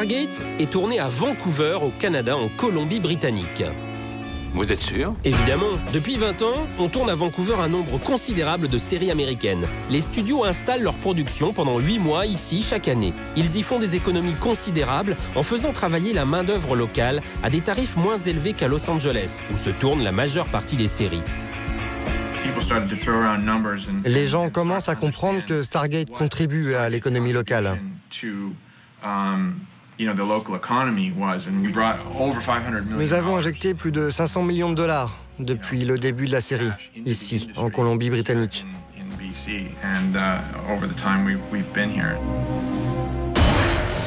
Stargate est tourné à Vancouver, au Canada, en Colombie-Britannique. Vous êtes sûr? Évidemment, depuis 20 ans, on tourne à Vancouver un nombre considérable de séries américaines. Les studios installent leur production pendant 8 mois ici chaque année. Ils y font des économies considérables en faisant travailler la main-d'œuvre locale à des tarifs moins élevés qu'à Los Angeles, où se tourne la majeure partie des séries. Les gens commencent à comprendre que Stargate contribue à l'économie locale. Nous avons injecté plus de 500 millions de dollars depuis le début de la série, ici, en Colombie-Britannique.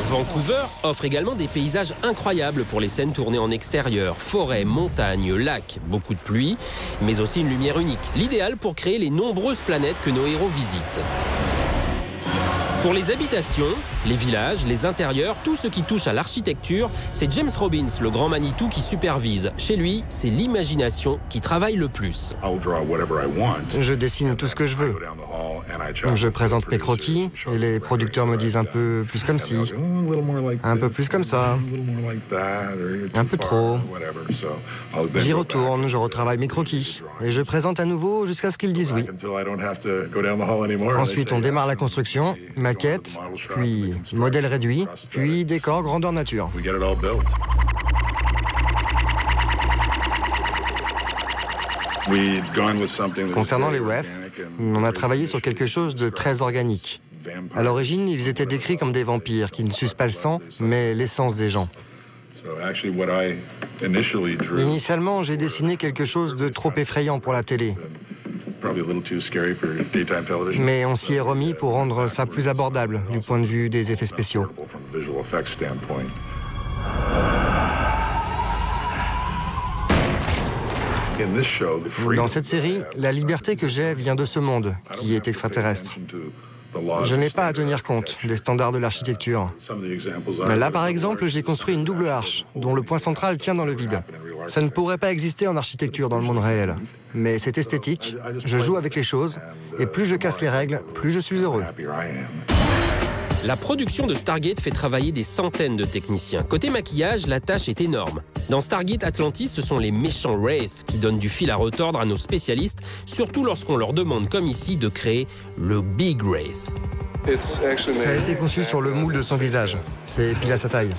Vancouver offre également des paysages incroyables pour les scènes tournées en extérieur. Forêts, montagnes, lacs, beaucoup de pluie, mais aussi une lumière unique. L'idéal pour créer les nombreuses planètes que nos héros visitent. Pour les habitations, les villages, les intérieurs, tout ce qui touche à l'architecture, c'est James Robbins, le grand Manitou, qui supervise. Chez lui, c'est l'imagination qui travaille le plus. Je dessine tout ce que je veux. Je présente mes croquis et les producteurs me disent un peu plus comme ci, un peu plus comme ça, un peu trop. J'y retourne, je retravaille mes croquis et je présente à nouveau jusqu'à ce qu'ils disent oui. Ensuite, on démarre la construction, maquette, puis modèle réduit, puis décor grandeur nature. Concernant les WEF, on a travaillé sur quelque chose de très organique. À l'origine, ils étaient décrits comme des vampires qui ne sucent pas le sang, mais l'essence des gens. Initialement, j'ai dessiné quelque chose de trop effrayant pour la télé. Mais on s'y est remis pour rendre ça plus abordable du point de vue des effets spéciaux. Dans cette série, la liberté que j'ai vient de ce monde, qui est extraterrestre. Je n'ai pas à tenir compte des standards de l'architecture. Là, par exemple, j'ai construit une double arche, dont le point central tient dans le vide. Ça ne pourrait pas exister en architecture dans le monde réel. Mais c'est esthétique, je joue avec les choses, et plus je casse les règles, plus je suis heureux. La production de Stargate fait travailler des centaines de techniciens. Côté maquillage, la tâche est énorme. Dans Stargate Atlantis, ce sont les méchants Wraith qui donnent du fil à retordre à nos spécialistes, surtout lorsqu'on leur demande, comme ici, de créer le Big Wraith. Ça a été conçu sur le moule de son visage. C'est pile à sa taille.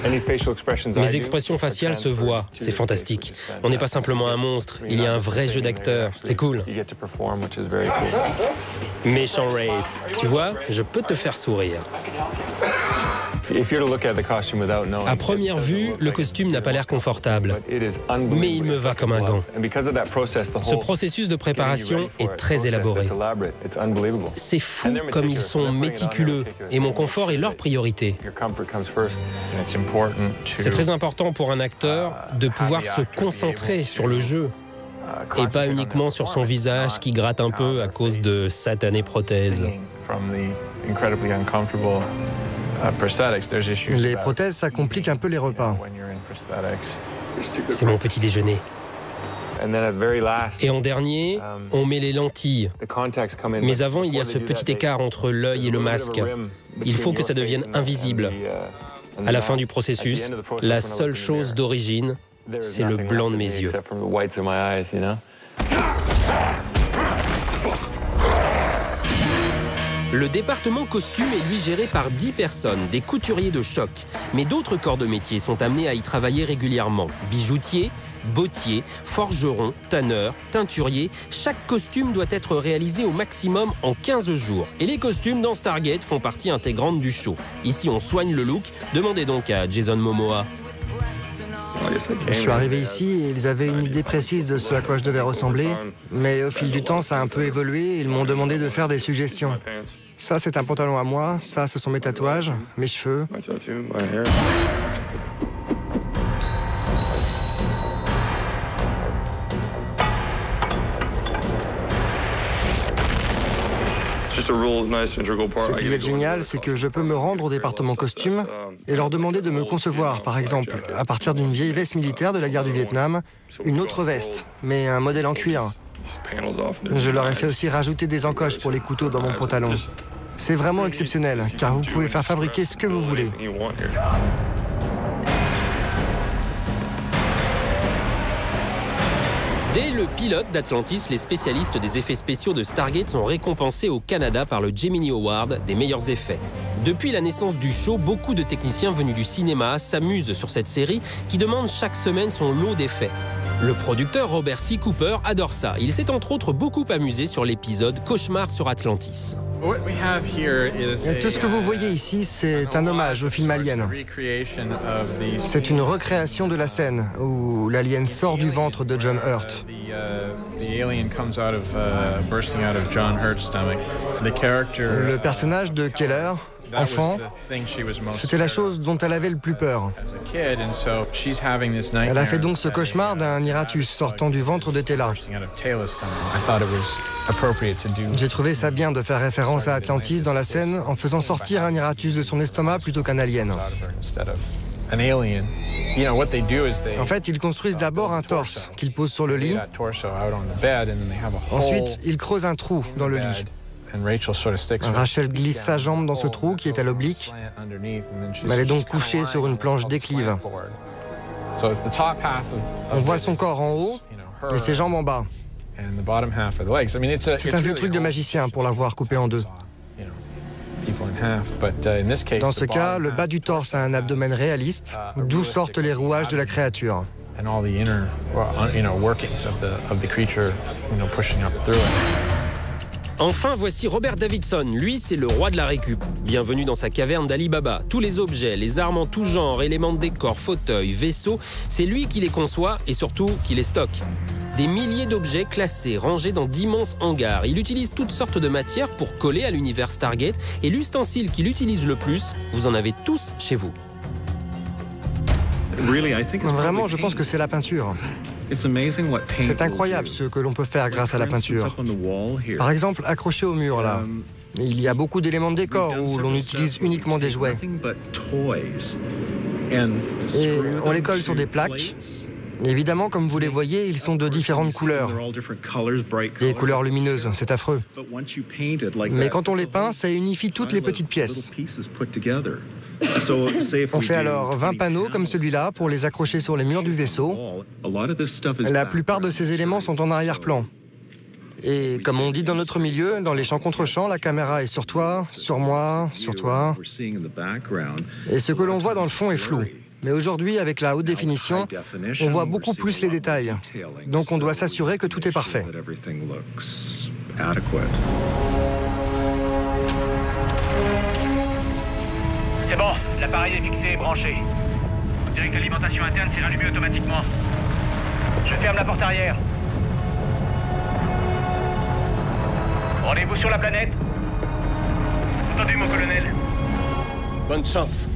Mes expressions faciales se voient, c'est fantastique. On n'est pas simplement un monstre, il y a un vrai jeu d'acteur, c'est cool. Méchant Wraith, tu vois, je peux te faire sourire. À première vue, le costume n'a pas l'air confortable, mais il me va comme un gant. Ce processus de préparation est très élaboré. C'est fou comme ils sont méticuleux, et mon confort est leur priorité. C'est très important pour un acteur de pouvoir se concentrer sur le jeu, et pas uniquement sur son visage qui gratte un peu à cause de satanées prothèses. Les prothèses, ça complique un peu les repas. C'est mon petit déjeuner. Et en dernier, on met les lentilles. Mais avant, il y a ce petit écart entre l'œil et le masque. Il faut que ça devienne invisible. À la fin du processus, la seule chose d'origine, c'est le blanc de mes yeux. Le département costume est lui géré par 10 personnes, des couturiers de choc. Mais d'autres corps de métier sont amenés à y travailler régulièrement. Bijoutiers, bottiers, forgerons, tanneurs, teinturiers. Chaque costume doit être réalisé au maximum en 15 jours. Et les costumes dans Stargate font partie intégrante du show. Ici, on soigne le look. Demandez donc à Jason Momoa. Je suis arrivé ici et ils avaient une idée précise de ce à quoi je devais ressembler. Mais au fil du temps, ça a un peu évolué et ils m'ont demandé de faire des suggestions. Ça, c'est un pantalon à moi. Ça, ce sont mes tatouages, mes cheveux. Ce qui est génial, c'est que je peux me rendre au département costume et leur demander de me concevoir, par exemple, à partir d'une vieille veste militaire de la guerre du Vietnam, une autre veste, mais un modèle en cuir. Je leur ai fait aussi rajouter des encoches pour les couteaux dans mon pantalon. C'est vraiment exceptionnel, car vous pouvez faire fabriquer ce que vous voulez. Dès le pilote d'Atlantis, les spécialistes des effets spéciaux de Stargate sont récompensés au Canada par le Gemini Award des meilleurs effets. Depuis la naissance du show, beaucoup de techniciens venus du cinéma s'amusent sur cette série qui demande chaque semaine son lot d'effets. Le producteur Robert C. Cooper adore ça. Il s'est entre autres beaucoup amusé sur l'épisode Cauchemar sur Atlantis. Et tout ce que vous voyez ici, c'est un hommage au film Alien. C'est une recréation de la scène où l'alien sort du ventre de John Hurt. Le personnage de Keller, enfant, c'était la chose dont elle avait le plus peur. Elle a fait donc ce cauchemar d'un Iratus sortant du ventre de Tela. J'ai trouvé ça bien de faire référence à Atlantis dans la scène en faisant sortir un Iratus de son estomac plutôt qu'un alien. En fait, ils construisent d'abord un torse qu'ils posent sur le lit. Ensuite, ils creusent un trou dans le lit. Rachel glisse sa jambe dans ce trou qui est à l'oblique. Elle est donc couchée sur une planche déclive. On voit son corps en haut et ses jambes en bas. C'est un vieux truc de magicien pour l'avoir coupé en deux. Dans ce cas, le bas du torse a un abdomen réaliste, d'où sortent les rouages de la créature. Enfin, voici Robert Davidson. Lui, c'est le roi de la récup. Bienvenue dans sa caverne d'Ali Baba. Tous les objets, les armes en tout genre, éléments de décor, fauteuils, vaisseaux, c'est lui qui les conçoit et surtout qui les stocke. Des milliers d'objets classés, rangés dans d'immenses hangars. Il utilise toutes sortes de matières pour coller à l'univers Stargate et l'ustensile qu'il utilise le plus, vous en avez tous chez vous. Vraiment, je pense que c'est la peinture. C'est incroyable ce que l'on peut faire grâce à la peinture. Par exemple, accroché au mur, là. Il y a beaucoup d'éléments de décor où l'on utilise uniquement des jouets. Et on les colle sur des plaques. Évidemment, comme vous les voyez, ils sont de différentes couleurs. Des couleurs lumineuses, c'est affreux. Mais quand on les peint, ça unifie toutes les petites pièces. On fait alors 20 panneaux comme celui-là pour les accrocher sur les murs du vaisseau. La plupart de ces éléments sont en arrière-plan. Et comme on dit dans notre milieu, dans les champs contre champs, la caméra est sur toi, sur moi, sur toi. Et ce que l'on voit dans le fond est flou. Mais aujourd'hui, avec la haute définition, on voit beaucoup plus les détails. Donc on doit s'assurer que tout est parfait. C'est bon, l'appareil est fixé et branché. On dirait que l'alimentation interne s'est rallumée automatiquement. Je ferme la porte arrière. Rendez-vous sur la planète. Entendez, mon colonel. Bonne chance.